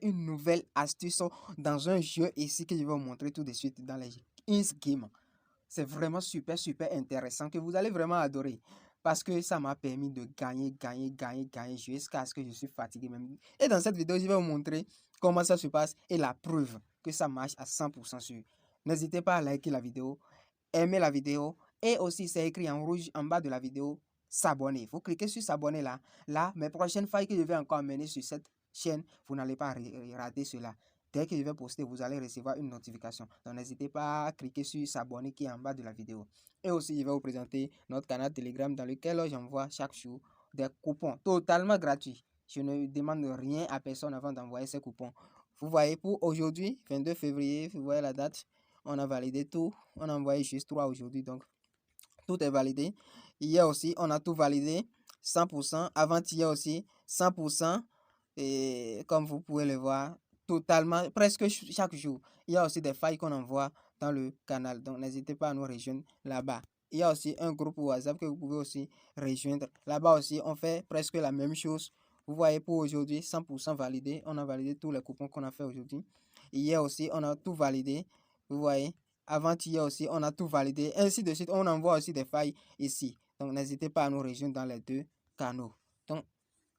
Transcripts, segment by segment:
une nouvelle astuce dans un jeu ici que je vais vous montrer tout de suite dans les Game. C'est vraiment super intéressant que vous allez vraiment adorer parce que ça m'a permis de gagner jusqu'à ce que je suis fatigué même. Et dans cette vidéo, je vais vous montrer comment ça se passe et la preuve que ça marche à 100% sûr. N'hésitez pas à liker la vidéo, aimer la vidéo et aussi c'est écrit en rouge en bas de la vidéo s'abonner. Vous cliquez sur s'abonner là. Là, mes prochaines failles que je vais encore amener sur cette chaîne, vous n'allez pas rater cela. Dès que je vais poster, vous allez recevoir une notification. Donc, n'hésitez pas à cliquer sur s'abonner qui est en bas de la vidéo. Et aussi, je vais vous présenter notre canal Telegram dans lequel j'envoie chaque jour des coupons totalement gratuits. Je ne demande rien à personne avant d'envoyer ces coupons. Vous voyez, pour aujourd'hui, 22 février, vous voyez la date, on a validé tout. On a envoyé juste 3 aujourd'hui, donc tout est validé. Hier aussi, on a tout validé, 100%. Avant-hier aussi, 100%. Et comme vous pouvez le voir, totalement, presque chaque jour. Il y a aussi des failles qu'on envoie dans le canal. Donc, n'hésitez pas à nous rejoindre là-bas. Il y a aussi un groupe WhatsApp que vous pouvez aussi rejoindre. Là-bas aussi, on fait presque la même chose. Vous voyez, pour aujourd'hui, 100% validé. On a validé tous les coupons qu'on a fait aujourd'hui. Hier aussi, on a tout validé. Vous voyez, avant-hier aussi, on a tout validé. Ainsi de suite, on envoie aussi des failles ici. Donc, n'hésitez pas à nous rejoindre dans les deux canaux. Donc,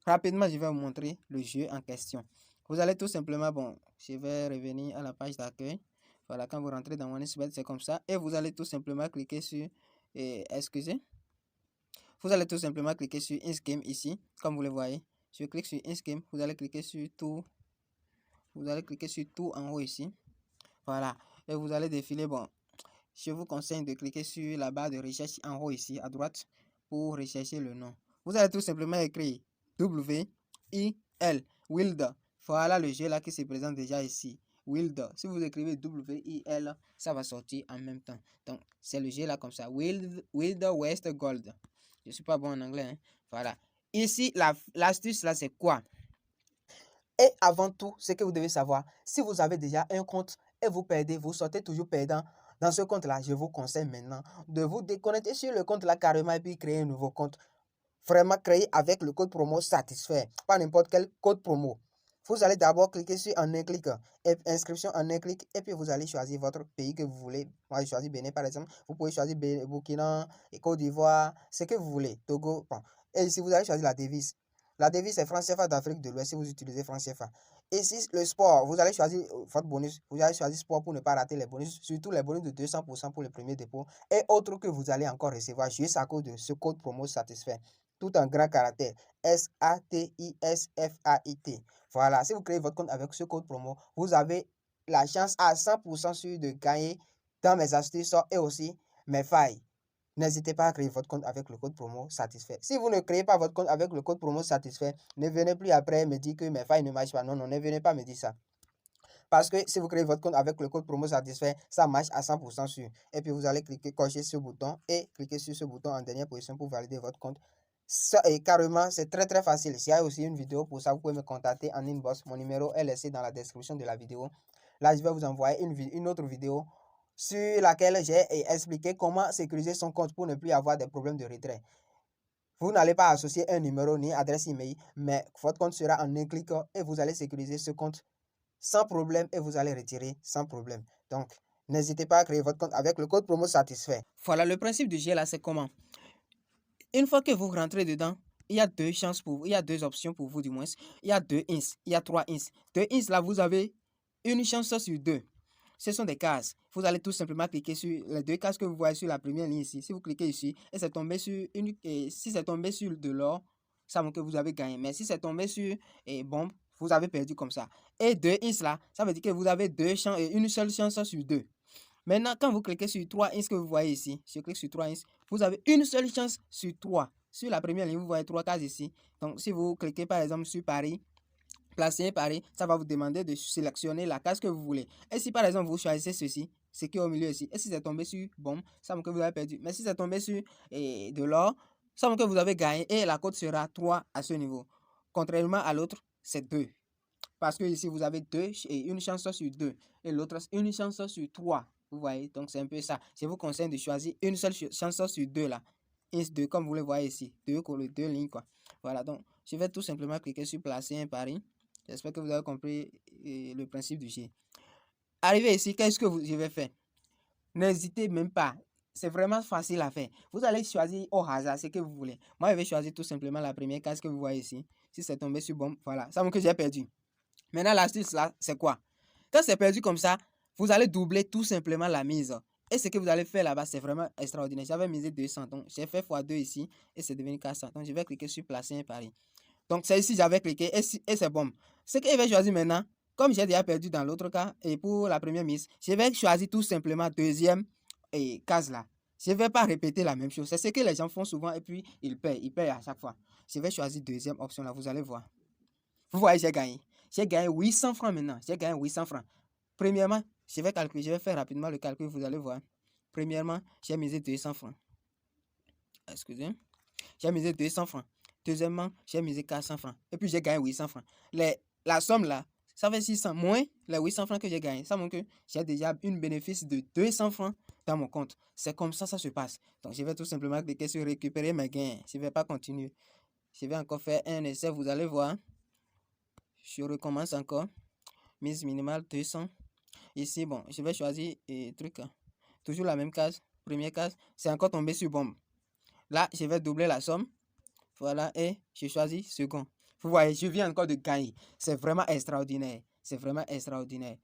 rapidement, je vais vous montrer le jeu en question. Vous allez tout simplement, bon, je vais revenir à la page d'accueil. Voilà, quand vous rentrez dans OneXBet, c'est comme ça. Et vous allez tout simplement cliquer sur, excusez, vous allez tout simplement cliquer sur Insgame ici, comme vous le voyez. Je clique sur Insgame, vous allez cliquer sur tout. Vous allez cliquer sur tout en haut ici. Voilà, et vous allez défiler, bon, je vous conseille de cliquer sur la barre de recherche en haut ici, à droite, pour rechercher le nom. Vous allez tout simplement écrire W-I-L, Wilder. Voilà le jeu là qui se présente déjà ici. Wilder. Si vous écrivez W-I-L, ça va sortir en même temps. Donc, c'est le jeu là comme ça. Wilder West Gold. Je ne suis pas bon en anglais. Hein. Voilà. Ici, l'astuce là, c'est quoi? Et avant tout, ce que vous devez savoir, si vous avez déjà un compte et vous perdez, vous sortez toujours perdant dans ce compte-là, je vous conseille maintenant de vous déconnecter sur le compte-là carrément et puis créer un nouveau compte. Vraiment créé avec le code promo satisfait, pas n'importe quel code promo. Vous allez d'abord cliquer sur en un clic, inscription en un clic, et puis vous allez choisir votre pays que vous voulez. Moi, je choisis Bénin par exemple. Vous pouvez choisir Burkina, Côte d'Ivoire, ce que vous voulez, Togo. Bon. Et ici, vous allez choisir la devise. La devise est franc CFA d'Afrique de l'Ouest si vous utilisez franc CFA. Ici, le sport, vous allez choisir votre bonus. Vous allez choisir sport pour ne pas rater les bonus, surtout les bonus de 200% pour le premier dépôt et autres que vous allez encore recevoir juste à cause de ce code promo satisfait. Tout en grand caractère, SATISFAIT. Voilà, si vous créez votre compte avec ce code promo, vous avez la chance à 100% sûr de gagner dans mes astuces et aussi mes failles. N'hésitez pas à créer votre compte avec le code promo satisfait. Si vous ne créez pas votre compte avec le code promo satisfait, ne venez plus après me dire que mes failles ne marchent pas. Non, ne venez pas me dire ça. Parce que si vous créez votre compte avec le code promo satisfait, ça marche à 100% sûr. Et puis vous allez cliquer, cocher ce bouton et cliquer sur ce bouton en dernière position pour valider votre compte. Ça, et carrément, c'est très facile. S'il y a aussi une vidéo pour ça, vous pouvez me contacter en inbox. Mon numéro est laissé dans la description de la vidéo. Là, je vais vous envoyer une autre vidéo sur laquelle j'ai expliqué comment sécuriser son compte pour ne plus avoir des problèmes de retrait. Vous n'allez pas associer un numéro ni adresse email, mais votre compte sera en un clic et vous allez sécuriser ce compte sans problème et vous allez retirer sans problème. Donc, n'hésitez pas à créer votre compte avec le code promo satisfait. Voilà, le principe du jeu là, c'est comment? Une fois que vous rentrez dedans, il y a deux chances pour vous, il y a deux options pour vous du moins. Il y a 2 ins, il y a 3 ins. 2 ins là, vous avez une chance sur 2. Ce sont des cases. Vous allez tout simplement cliquer sur les deux cases que vous voyez sur la première ligne ici. Si vous cliquez ici et c'est tombé sur une, et si c'est tombé sur de l'or, ça montre que vous avez gagné. Mais si c'est tombé sur bombe, vous avez perdu comme ça. Et 2 ins là, ça veut dire que vous avez deux chances et une seule chance sur 2. Maintenant, quand vous cliquez sur 3 ins que vous voyez ici, je clique sur 3 ins, vous avez une seule chance sur 3. Sur la première ligne, vous voyez 3 cases ici. Donc, si vous cliquez par exemple sur Paris, placer Paris, ça va vous demander de sélectionner la case que vous voulez. Et si par exemple vous choisissez ceci, ce qui est au milieu ici, et si c'est tombé sur bombe, ça montre que vous avez perdu. Mais si c'est tombé sur de l'or, ça montre que vous avez gagné et la cote sera 3 à ce niveau. Contrairement à l'autre, c'est 2. Parce que ici vous avez 2 et une chance sur 2 et l'autre une chance sur 3. Vous voyez, donc c'est un peu ça. Je vous conseille de choisir une seule chance sur 2 là. Ins 2 comme vous le voyez ici, 2 lignes quoi. Voilà, donc je vais tout simplement cliquer sur placer un pari. J'espère que vous avez compris le principe du jeu. Arrivé ici, qu'est-ce que je vais faire? N'hésitez même pas. C'est vraiment facile à faire. Vous allez choisir au hasard ce que vous voulez. Moi, je vais choisir tout simplement la première case que vous voyez ici. Si c'est tombé sur bombe, voilà. Ça montre que j'ai perdu. Maintenant, l'astuce là, c'est quoi? Quand c'est perdu comme ça, vous allez doubler tout simplement la mise. Et ce que vous allez faire là-bas, c'est vraiment extraordinaire. J'avais misé 200, donc j'ai fait x2 ici et c'est devenu 400. Donc, je vais cliquer sur placer un pari. Donc, c'est ici, j'avais cliqué et c'est bon. Ce que je vais choisir maintenant, comme j'ai déjà perdu dans l'autre cas et pour la première mise, je vais choisir tout simplement deuxième case là. Je ne vais pas répéter la même chose. C'est ce que les gens font souvent et puis ils payent à chaque fois. Je vais choisir deuxième option là, vous allez voir. Vous voyez, j'ai gagné. J'ai gagné 800 francs maintenant. J'ai gagné 800 francs. Premièrement, je vais calculer, je vais faire rapidement le calcul, vous allez voir. Premièrement, j'ai misé 200 francs. Excusez. J'ai misé 200 francs. Deuxièmement, j'ai misé 400 francs. Et puis j'ai gagné 800 francs. La somme là, ça fait 600 moins les 800 francs que j'ai gagné. Ça montre que j'ai déjà une bénéfice de 200 francs dans mon compte. C'est comme ça se passe. Donc je vais tout simplement cliquer sur récupérer mes gains. Je ne vais pas continuer. Je vais encore faire un essai, vous allez voir. Je recommence encore. Mise minimale 200. Ici, bon, je vais choisir truc. Toujours la même case. Première case. C'est encore tombé sur bombe. Là, je vais doubler la somme. Voilà, et je choisis second. Vous voyez, je viens encore de gagner. C'est vraiment extraordinaire. C'est vraiment extraordinaire.